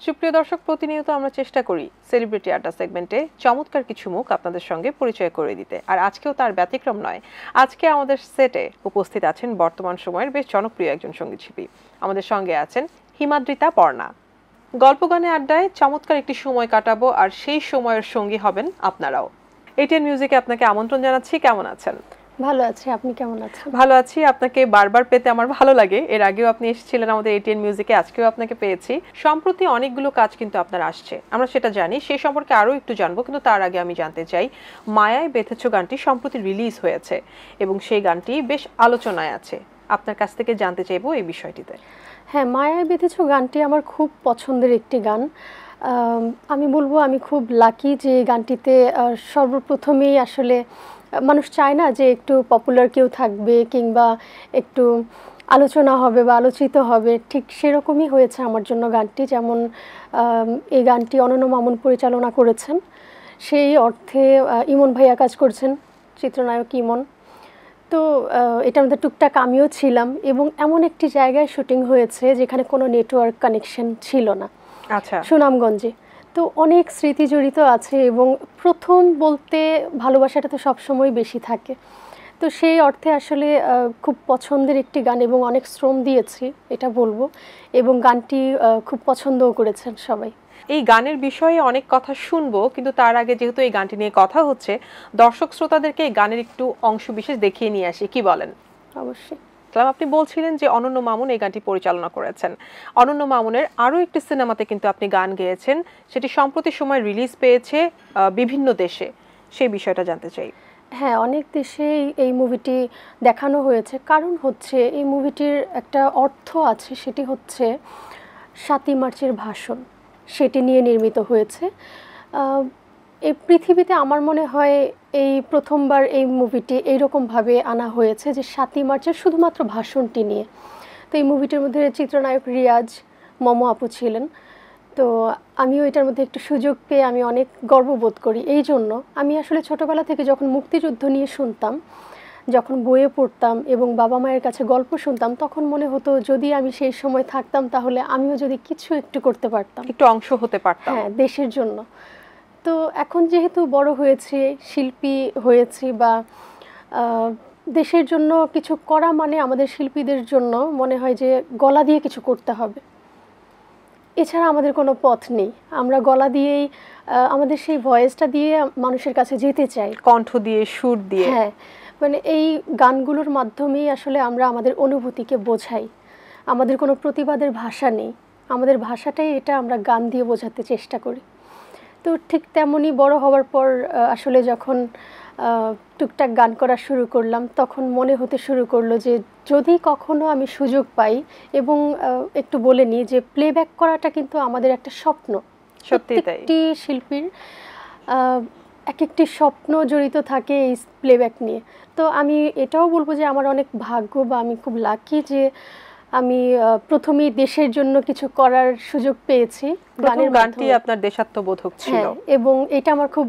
সুপ্রিয় দর্শক, প্রতিনিয়ত আমরা চেষ্টা করি সেলিব্রিটি আড্ডা সেগমেন্টে চমৎকার কিছু মুখ আপনাদের সঙ্গে পরিচয় করে দিতে, আর আজকেও তার ব্যতিক্রম নয়। আজকে আমাদের সেটে উপস্থিত আছেন বর্তমান সময়ের বেশ জনপ্রিয় একজন সঙ্গীতশিল্পী। আমাদের সঙ্গে আছেন হিমাদ্রিতা পর্ণা। গল্প গানে আড্ডায় চমৎকার একটি সময় কাটাবো, আর সেই সময়ের সঙ্গী হবেন আপনারাও। এটিএন মিউজিকে আপনাকে আমন্ত্রণ জানাচ্ছি। কেমন আছেন? ভালো আছি, আপনি কেমন আছেন? ভালো আছি। আপনাকে বারবার পেতে আমার ভালো লাগে। এর আগেও আপনি এসেছিলেন আমাদের এটিএন মিউজিকে, আজকেও আপনাকে পেয়েছি। সম্প্রতি অনেকগুলো কাজ কিন্তু আপনার আসছে, আমরা সেটা জানি, সেই সম্পর্কে আরও একটু জানবো। কিন্তু তার আগে আমি জানতে চাই, মায়ায় বেঁধেছ গানটি সম্প্রতি রিলিজ হয়েছে এবং সেই গানটি বেশ আলোচনায় আছে। আপনার কাছ থেকে জানতে চাইবো এই বিষয়টিতে। হ্যাঁ, মায়ায় বেঁধেছ গানটি আমার খুব পছন্দের একটি গান। আমি বলবো আমি খুব লাকি যে গানটিতে সর্বপ্রথমেই আসলে মানুষ চায় না যে একটু পপুলার কেউ থাকবে কিংবা একটু আলোচনা হবে বা আলোচিত হবে, ঠিক সেরকমই হয়েছে আমার জন্য গানটি। যেমন এই গানটি অনন্য মামুন পরিচালনা করেছেন, সেই অর্থে ইমন ভাইয়া কাজ করছেন, চিত্রনায়ক ইমন। তো এটার মধ্যে টুকটাক আমিও ছিলাম এবং এমন একটি জায়গায় শুটিং হয়েছে যেখানে কোনো নেটওয়ার্ক কানেকশন ছিল না, আচ্ছা, সুনামগঞ্জে। তো অনেক স্মৃতি জড়িত আছে এবং প্রথম বলতে ভালোবাসাটা তো সবসময় বেশি থাকে। তো সেই অর্থে আসলে খুব পছন্দের একটি গান এবং অনেক শ্রম দিয়েছি এটা বলবো, এবং গানটি খুব পছন্দও করেছেন সবাই। এই গানের বিষয়ে অনেক কথা শুনবো, কিন্তু তার আগে যেহেতু এই গানটি নিয়ে কথা হচ্ছে, দর্শক শ্রোতাদেরকে এই গানের একটু অংশ বিশেষ দেখিয়ে নিয়ে আসি, কি বলেন? অবশ্যই। আপনি বলছিলেন যে অনন্য মামুন এই গানটি পরিচালনা করেছেন। অনন্য মামুনের আরও একটি সিনেমাতে কিন্তু আপনি গান গেয়েছেন, সেটি সম্প্রতি সময় রিলিজ পেয়েছে বিভিন্ন দেশে, সেই বিষয়টা জানতে চাই। হ্যাঁ, অনেক দেশেই এই মুভিটি দেখানো হয়েছে। কারণ হচ্ছে এই মুভিটির একটা অর্থ আছে, সেটি হচ্ছে ৭ই মার্চের ভাষণ, সেটি নিয়ে নির্মিত হয়েছে। এই পৃথিবীতে আমার মনে হয় এই প্রথমবার এই মুভিটি এইরকমভাবে আনা হয়েছে যে ৭ই মার্চের শুধুমাত্র ভাষণটি নিয়ে। তো এই মুভিটির মধ্যে চিত্রনায়ক রিয়াজ, মম আপু ছিলেন। তো আমিও এটার মধ্যে একটু সুযোগ পেয়ে আমি অনেক গর্ববোধ করি। এই জন্য আমি আসলে ছোটোবেলা থেকে যখন মুক্তিযুদ্ধ নিয়ে শুনতাম, যখন বইয়ে পড়তাম এবং বাবা মায়ের কাছে গল্প শুনতাম, তখন মনে হতো যদি আমি সেই সময় থাকতাম তাহলে আমিও যদি কিছু একটু করতে পারতাম, একটু অংশ হতে পারতাম, হ্যাঁ, দেশের জন্য। তো এখন যেহেতু বড় হয়েছি, শিল্পী হয়েছি, বা দেশের জন্য কিছু করা মানে আমাদের শিল্পীদের জন্য মনে হয় যে গলা দিয়ে কিছু করতে হবে, এছাড়া আমাদের কোনো পথ নেই। আমরা গলা দিয়েই আমাদের সেই ভয়েসটা দিয়ে মানুষের কাছে যেতে চাই, কণ্ঠ দিয়ে, সুর দিয়ে। হ্যাঁ, মানে এই গানগুলোর মাধ্যমেই আসলে আমরা আমাদের অনুভূতিকে বোঝাই। আমাদের কোনো প্রতিবাদের ভাষা নেই, আমাদের ভাষাটাই এটা, আমরা গান দিয়ে বোঝাতে চেষ্টা করি। তো ঠিক তেমনই বড় হওয়ার পর আসলে যখন টুকটাক গান করা শুরু করলাম, তখন মনে হতে শুরু করলো যে যদি কখনো আমি সুযোগ পাই, এবং একটু বলে নিই যে প্লেব্যাক করাটা কিন্তু আমাদের একটা স্বপ্ন, প্রত্যেকটি শিল্পীর এক একটি স্বপ্ন জড়িত থাকে এই প্লেব্যাক নিয়ে। তো আমি এটাও বলবো যে আমার অনেক ভাগ্য, বা আমি খুব লাকি যে আমি প্রথমেই দেশের জন্য কিছু করার সুযোগ পেয়েছি। গানটি আপনার দেশাত্মবোধক ছিল, এবং এটা আমার খুব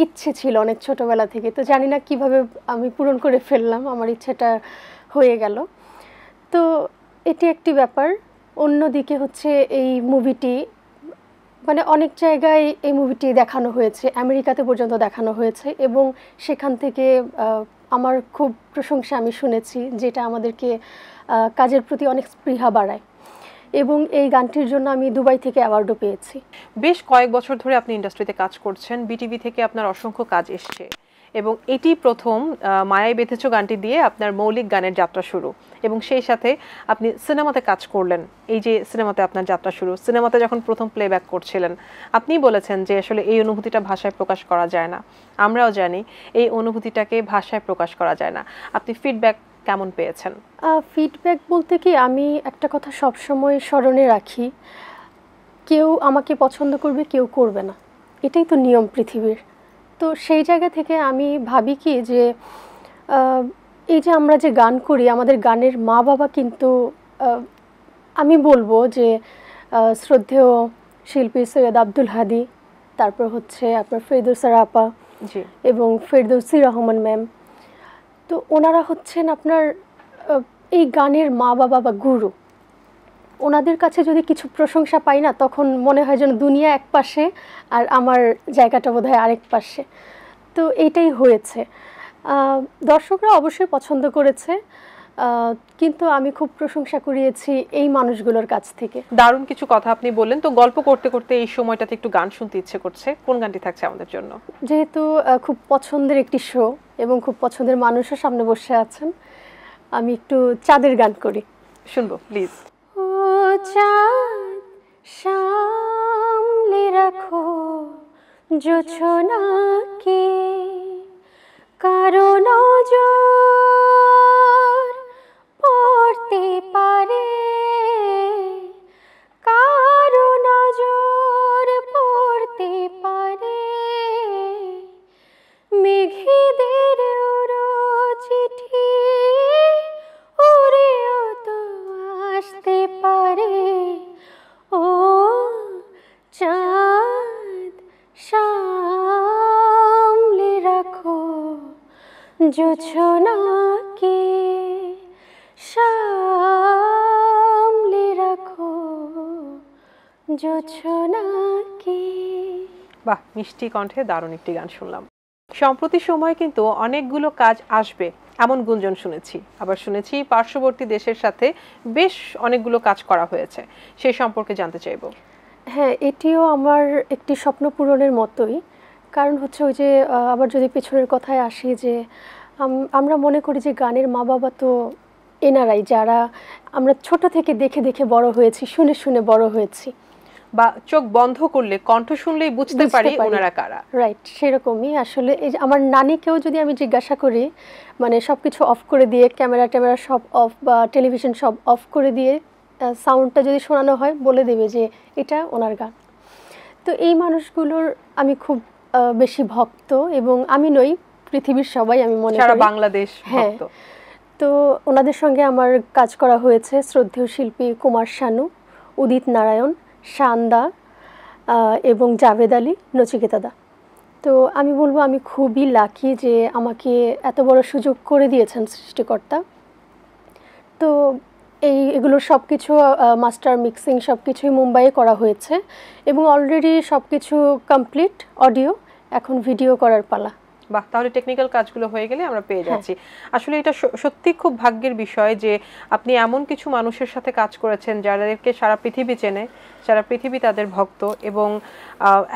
ইচ্ছে ছিল অনেক ছোটবেলা থেকে। তো জানি না কিভাবে আমি পূরণ করে ফেললাম, আমার ইচ্ছেটা হয়ে গেল। তো এটি একটি ব্যাপার। অন্যদিকে হচ্ছে এই মুভিটি মানে অনেক জায়গায় এই মুভিটি দেখানো হয়েছে, আমেরিকাতে পর্যন্ত দেখানো হয়েছে, এবং সেখান থেকে আমার খুব প্রশংসা আমি শুনেছি, যেটা আমাদেরকে কাজের প্রতি অনেক স্পৃহা বাড়ায়। এবং এই গানটির জন্য আমি দুবাই থেকে অ্যাওয়ার্ডও পেয়েছি। বেশ কয়েক বছর ধরে আপনি ইন্ডাস্ট্রিতে কাজ করছেন, বিটিভি থেকে আপনার অসংখ্য কাজ এসছে, এবং এটি প্রথম মায়ায় বেঁধেছ গানটি দিয়ে আপনার মৌলিক গানের যাত্রা শুরু, এবং সেই সাথে আপনি সিনেমাতে কাজ করলেন। এই যে সিনেমাতে আপনার যাত্রা শুরু, সিনেমাতে যখন প্রথম প্লেব্যাক করছিলেন, আপনিই বলেছেন যে আসলে এই অনুভূতিটা ভাষায় প্রকাশ করা যায় না। আমরাও জানি এই অনুভূতিটাকে ভাষায় প্রকাশ করা যায় না। আপনি ফিডব্যাক কেমন পেয়েছেন? ফিডব্যাক বলতে কি, আমি একটা কথা সবসময় স্মরণে রাখি, কেউ আমাকে পছন্দ করবে, কেউ করবে না, এটাই তো নিয়ম পৃথিবীর। তো সেই জায়গা থেকে আমি ভাবি কি যে এই যে আমরা যে গান করি, আমাদের গানের মা বাবা কিন্তু আমি বলবো যে শ্রদ্ধেয় শিল্পী সৈয়দ আব্দুল হাদি, তারপর হচ্ছে আপনার ফেরদৌসা আপা এবং ফেরদৌসি রহমান ম্যাম, তো ওনারা হচ্ছেন আপনার এই গানের মা বাবা বা গুরু। ওনাদের কাছে যদি কিছু প্রশংসা পাই না, তখন মনে হয় যেন দুনিয়া এক পাশে আর আমার জায়গাটা বোধহয় আরেক পাশে। তো এইটাই হয়েছে। দর্শকরা অবশ্যই পছন্দ করেছে, কিন্তু আমি খুব প্রশংসা কুড়িয়েছি এই মানুষগুলোর কাছ থেকে। দারুণ কিছু কথা আপনি বললেন। তো গল্প করতে করতে এই সময়টাতে একটু গান শুনতে ইচ্ছে করছে, কোন গানটি থাকছে আমাদের জন্য? যেহেতু খুব পছন্দের একটি শো এবং খুব পছন্দের মানুষও সামনে বসে আছেন, আমি একটু চাঁদের গান করি। শুনবো প্লিজ। ও চাঁদ সামলে রাখো জোছনাকে, কারো নজর পড়তে পারে, কারো নজর পড়তে পারে, মেঘেদের উড়ো চিঠি উড়েও তো আসতে পারে। ও চাঁদ সামলে রাখো জোছনাকে, সামলে রাখো জোছনাকে। বাহ, মিষ্টি কণ্ঠে দারুণ একটি গান শুনলাম। সম্প্রতি সময় কিন্তু অনেকগুলো কাজ আসবে এমন গুঞ্জন শুনেছি, আবার শুনেছি পার্শ্ববর্তী দেশের সাথে বেশ অনেকগুলো কাজ করা হয়েছে, সেই সম্পর্কে জানতে চাইবো। হ্যাঁ, এটিও আমার একটি স্বপ্ন পূরণের মতোই। কারণ হচ্ছে ওই যে আবার যদি পেছনের কথায় আসি, যে আমরা মনে করি যে গানের মা বাবা তো এনারাই, যারা আমরা ছোট থেকে দেখে দেখে বড় হয়েছি, শুনে শুনে বড় হয়েছি, বা চোখ বন্ধ করলে কণ্ঠ শুনলেই বুঝতে পারি ওনারা কারা। রাইট, সেরকমই আসলে। এই যে আমার নানিকেও যদি আমি জিজ্ঞাসা করি, মানে সব কিছু অফ করে দিয়ে, ক্যামেরা ট্যামেরা সব অফ বা টেলিভিশন সব অফ করে দিয়ে সাউন্ডটা যদি শোনানো হয়, বলে দেবে যে এটা ওনার গান। তো এই মানুষগুলোর আমি খুব বেশি ভক্ত, এবং আমি নই, পৃথিবীর সবাই আমি মনে করি, সারা বাংলাদেশ ভক্ত। তো ওনাদের সঙ্গে আমার কাজ করা হয়েছে শ্রদ্ধেয় শিল্পী কুমার শানু, উদিত নারায়ণ, শানদা এবং জাভেদ আলী, নচিকেতাদা। তো আমি বলবো আমি খুবই লাকি যে আমাকে এত বড় সুযোগ করে দিয়েছেন সৃষ্টিকর্তা। তো এগুলোর সব কিছু মাস্টার মিক্সিং সব কিছুই মুম্বাইয়ে করা হয়েছে, এবং অলরেডি সব কিছু কমপ্লিট, অডিও, এখন ভিডিও করার পালা। বাহ, তাহলে টেকনিক্যাল কাজগুলো হয়ে গেলে আমরা পেয়ে যাচ্ছি। আসলে এটা সত্যি খুব ভাগ্যের বিষয় যে আপনি এমন কিছু মানুষের সাথে কাজ করেছেন যাদেরকে সারা পৃথিবী চেনে, সারা পৃথিবী তাদের ভক্ত, এবং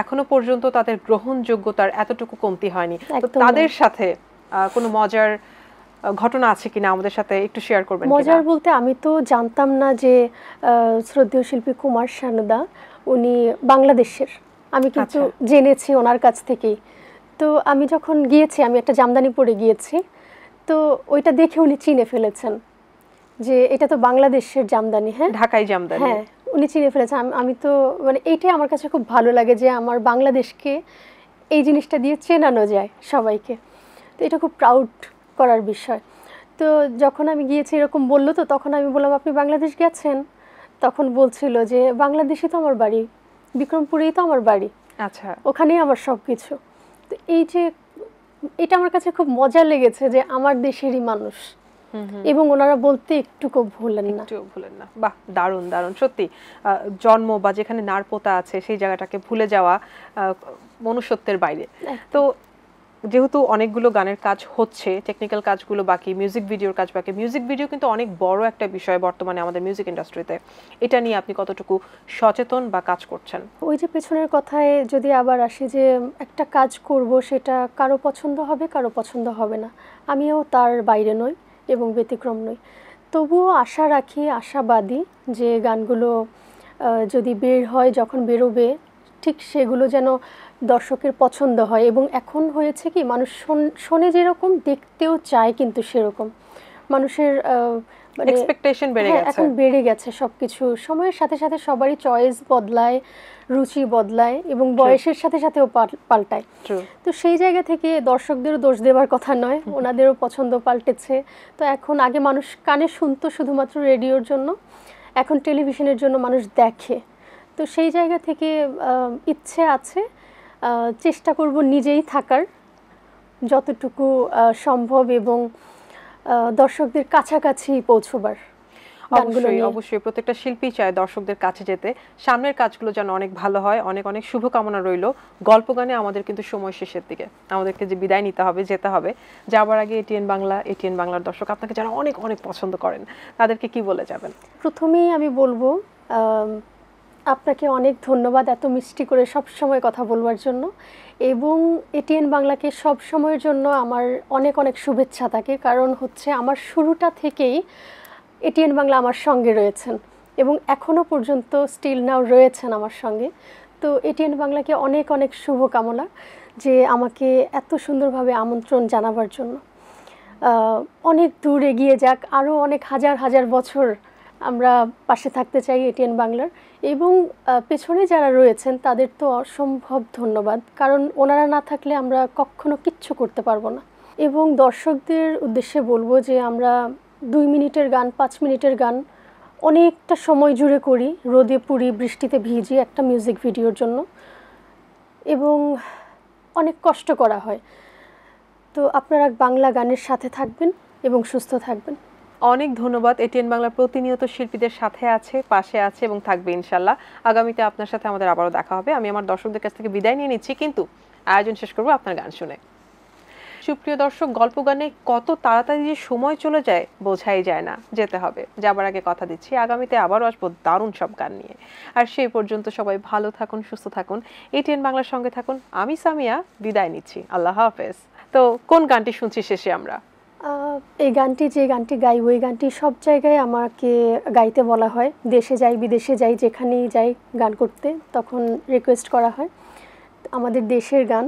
এখনো পর্যন্ত তাদের গ্রহণযোগ্যতার এতটুকু কমতি হয়নি। তো তাদের সাথে কোনো মজার ঘটনা আছে কিনা আমাদের সাথে একটু শেয়ার করবেন? মজার বলতে, আমি তো জানতাম না যে শ্রদ্ধেয় শিল্পী কুমার শানুদা উনি বাংলাদেশের, আমি কিন্তু জেনেছি ওনার কাছ থেকেই। তো আমি যখন গিয়েছি, আমি একটা জামদানি পরে গিয়েছি, তো ওইটা দেখে উনি চিনে ফেলেছেন যে এটা তো বাংলাদেশের জামদানি। হ্যাঁ, ঢাকাই জামদানি। হ্যাঁ, উনি চিনে ফেলেছেন। আমি তো মানে এইটাই আমার কাছে খুব ভালো লাগে যে আমার বাংলাদেশকে এই জিনিসটা দিয়ে চেনানো যায় সবাইকে। তো এটা খুব প্রাউড করার বিষয়। তো যখন আমি গিয়েছি এরকম বললো, তো তখন আমি বললাম আপনি বাংলাদেশ গেছেন? তখন বলছিল যে বাংলাদেশই তো আমার বাড়ি, বিক্রমপুরেই তো আমার বাড়ি, আচ্ছা, ওখানেই আমার সব কিছু। তো এই যে এটা আমার কাছে খুব মজা লেগেছে যে আমার দেশেরই মানুষ, এবং ওনারা বলতে একটুকু ভুলেন না। বাহ, দারুণ দারুণ। সত্যি জন্ম বা যেখানে নারপোতা আছে সেই জায়গাটাকে ভুলে যাওয়া মনুষ্যত্বের বাইরে। তো যেহেতু অনেকগুলো গানের কাজ হচ্ছে, টেকনিক্যাল কাজগুলো বাকি, মিউজিক ভিডিওর কাজ বাকি। মিউজিক ভিডিও কিন্তু অনেক বড় একটা বিষয় বর্তমানে আমাদের মিউজিক ইন্ডাস্ট্রিতে। এটা নিয়ে আপনি কতটুকু সচেতন বা কাজ করছেন? ওই যে পেছনের কথায় যদি আবার আসি, যে একটা কাজ করব সেটা কারো পছন্দ হবে, কারো পছন্দ হবে না, আমিও তার বাইরে নই এবং ব্যতিক্রম নই। তবুও আশা রাখি, আশাবাদী যে গানগুলো যদি বের হয়, যখন বেরোবে, ঠিক সেগুলো যেন দর্শকের পছন্দ হয়। এবং এখন হয়েছে কি, মানুষ শোনে যেরকম, দেখতেও চায় কিন্তু সেরকম। মানুষের মানে এক্সপেকটেশন বেড়ে গেছে, এখন বেড়ে গেছে সবকিছু। সময়ের সাথে সাথে সবারই চয়েস বদলায়, রুচি বদলায়, এবং বয়সের সাথে সাথেও পাল্টায়। তো সেই জায়গা থেকে দর্শকদেরও দোষ দেওয়ার কথা নয়, ওনাদেরও পছন্দ পাল্টেছে। তো এখন আগে মানুষ কানে শুনতো শুধুমাত্র রেডিওর জন্য, এখন টেলিভিশনের জন্য মানুষ দেখে। তো সেই জায়গা থেকে ইচ্ছে আছে, চেষ্টা করব নিজেই থাকার যতটুকু সম্ভব, এবং দর্শকদের কাছাকাছি পৌঁছবার। গানগুলো অবশ্যই নিয়ে। অবশ্যই প্রত্যেকটা শিল্পী চায় দর্শকদের কাছে যেতে, সামনের কাজগুলো যেন অনেক ভালো হয়। অনেক অনেক শুভকামনা রইল। গল্প গানে আমাদের কিন্তু সময় শেষের দিকে, আমাদেরকে যে বিদায় নিতে হবে, যেতে হবে। যাবার আগে এটিএন বাংলা, এটিএন বাংলার দর্শক আপনাকে যারা অনেক অনেক পছন্দ করেন তাদেরকে কি বলে যাবেন? প্রথমেই আমি বলবো আপনাকে অনেক ধন্যবাদ এত মিষ্টি করে সব সময় কথা বলবার জন্য, এবং এটিএন বাংলাকে সব সময়ের জন্য আমার অনেক অনেক শুভেচ্ছা থাকে। কারণ হচ্ছে আমার শুরুটা থেকেই এটিএন বাংলা আমার সঙ্গে রয়েছেন এবং এখনও পর্যন্ত স্টিল নাও রয়েছেন আমার সঙ্গে। তো এটিএন বাংলাকে অনেক অনেক শুভকামনা যে আমাকে এত সুন্দরভাবে আমন্ত্রণ জানাবার জন্য। অনেক দূর এগিয়ে যাক, আরও অনেক হাজার হাজার বছর আমরা পাশে থাকতে চাই এটিএন বাংলার। এবং পেছনে যারা রয়েছেন তাদের তো অসম্ভব ধন্যবাদ, কারণ ওনারা না থাকলে আমরা কখনো কিচ্ছু করতে পারবো না। এবং দর্শকদের উদ্দেশ্যে বলবো যে আমরা 2 মিনিটের গান, 5 মিনিটের গান অনেকটা সময় জুড়ে করি, রোদে পুড়ি বৃষ্টিতে ভিজি একটা মিউজিক ভিডিওর জন্য, এবং অনেক কষ্ট করা হয়। তো আপনারা বাংলা গানের সাথে থাকবেন এবং সুস্থ থাকবেন। অনেক ধন্যবাদ। এটিএন বাংলা প্রতিনিয়ত শিল্পীদের সাথে আছে, পাশে আছে এবং থাকবে ইনশাল্লাহ। আগামীতে আপনার সাথে আমাদের আবারও দেখা হবে। আমি আমার দর্শকদের কাছ থেকে বিদায় নিয়ে নিচ্ছি, কিন্তু আয়োজন শেষ করবো আপনার গান শুনে। সুপ্রিয় দর্শক, গল্প গানে কত তাড়াতাড়ি যে সময় চলে যায় বোঝাই যায় না। যেতে হবে, যাবার আগে কথা দিচ্ছি আগামীতে আবারও আসবো দারুণ সব গান নিয়ে। আর সেই পর্যন্ত সবাই ভালো থাকুন, সুস্থ থাকুন, এটিএন বাংলার সঙ্গে থাকুন। আমি সামিয়া বিদায় নিচ্ছি, আল্লাহ হাফেজ। তো কোন গানটি শুনছি শেষে আমরা? এই গানটি, যে গানটি গাই, ওই গানটি সব জায়গায় আমাকে গাইতে বলা হয়। দেশে যাই, বিদেশে যাই, যেখানেই যাই গান করতে তখন রিকোয়েস্ট করা হয়। আমাদের দেশের গান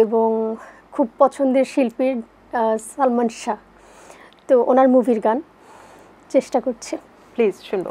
এবং খুব পছন্দের শিল্পীর সালমান শাহ, তো ওনার মুভির গান চেষ্টা করছি। প্লিজ শুনবো।